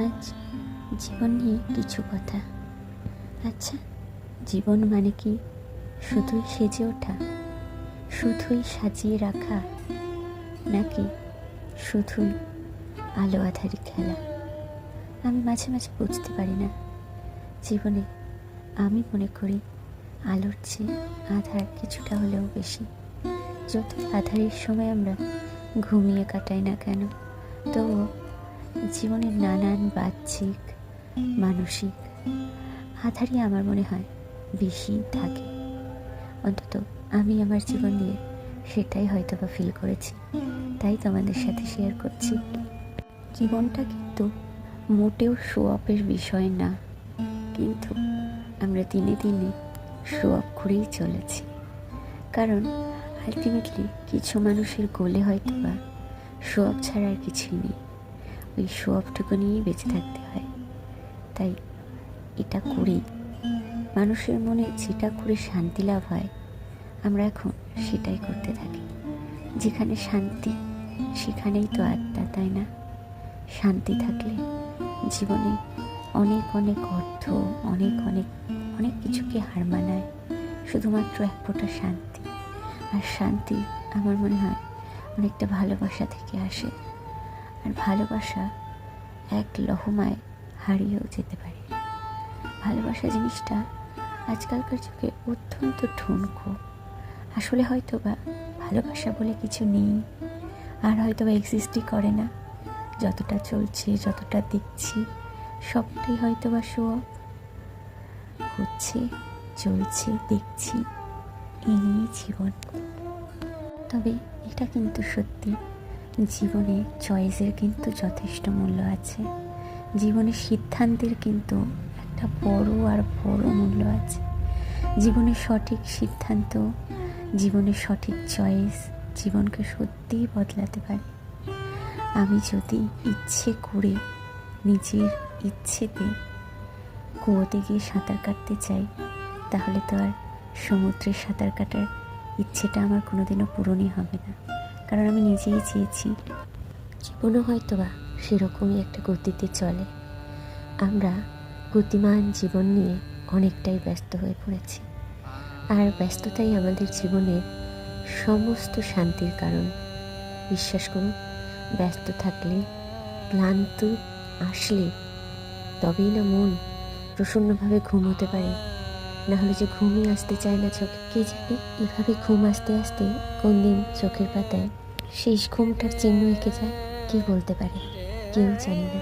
আজ জীবন নিয়ে কিছু কথা। আচ্ছা, জীবন মানে কি শুধুই সেজে ওঠা, শুধুই সাজিয়ে রাখা, নাকি শুধুই আলো আঁধারি খেলা? আমি মাঝে মাঝে বুঝতে পারি না। জীবনে আমি মনে করি আলোর চেয়ে আধার কিছুটা হলেও বেশি। যত আধারের সময় আমরা ঘুমিয়ে কাটাই না কেন, তবুও জীবনের নানান বাহ্যিক মানসিক আধারই আমার মনে হয় বেশি থাকে। অন্তত আমি আমার জীবন দিয়ে সেটাই হয়তো বা ফিল করেছি, তাই তোমাদের সাথে শেয়ার করছি। জীবনটা কিন্তু মোটেও শো অফের বিষয় না, কিন্তু আমরা দিনে দিনে শো অফ করেই চলেছি। কারণ আলটিমেটলি কিছু মানুষের গোলে হয়তো বা শো অফ ছাড়া আর কিছুই নেই, ওই শো অফটুকু নিয়েই বেঁচে থাকতে হয়। তাই এটা করেই মানুষের মনে যেটা করে শান্তি লাভ হয়, আমরা এখন সেটাই করতে থাকি। যেখানে শান্তি সেখানেই তো আত্মা, তাই না? শান্তি থাকলে জীবনে অনেক অনেক অর্থ, অনেক অনেক অনেক কিছুকে হার মানায় শুধুমাত্র এক ফোঁটা শান্তি। আর শান্তি আমার মনে হয় অনেকটা ভালোবাসা থেকে আসে, আর ভালোবাসা এক লহমায় হারিয়েও যেতে পারে। ভালোবাসা জিনিসটা আজকালকার যুগে অত্যন্ত ঠুনকো। আসলে হয়তো বা ভালোবাসা বলে কিছু নেই, আর হয়তো বা এক্সিস্টই করে না। যতটা চলছে, যতটা দেখছি, সবটাই হয়তো বা শো অফ হচ্ছে, চলছে, দেখছি, এই নিয়েই জীবন। তবে এটা কিন্তু সত্যি, জীবনে চয়েসের কিন্তু যথেষ্ট মূল্য আছে। জীবনের সিদ্ধান্তের কিন্তু একটা বড় আর বড় মূল্য আছে। জীবনের সঠিক সিদ্ধান্ত, জীবনের সঠিক চয়েস জীবনকে সত্যিই বদলাতে পারে। আমি যদি ইচ্ছে করে নিজের ইচ্ছেতে কুয়োতে গিয়ে সাঁতার কাটতে চাই, তাহলে তো আর সমুদ্রে সাঁতার কাটার ইচ্ছেটা আমার কোনোদিনও পূরণই হবে না, কারণ আমি নিজেই চেয়েছি। জীবনও হয়তো বা সেরকমই একটা গতিতে চলে। আমরা গতিমান জীবন নিয়ে অনেকটাই ব্যস্ত হয়ে পড়েছি, আর ব্যস্ততাই আমাদের জীবনের সমস্ত শান্তির কারণ। বিশ্বাস করুন, ব্যস্ত থাকলে, ক্লান্ত আসলে তবেই না মন প্রসন্নভাবে ঘুম হতে পারে। না হলে যে ঘুমই আসতে চায় না চোখে। কে জানে এভাবে ঘুম আসতে আসতে কোন দিন চোখের পাতায় শেষ ঘুমটার চিহ্ন এঁকে যায়, কে বলতে পারে? কেউ জানি না।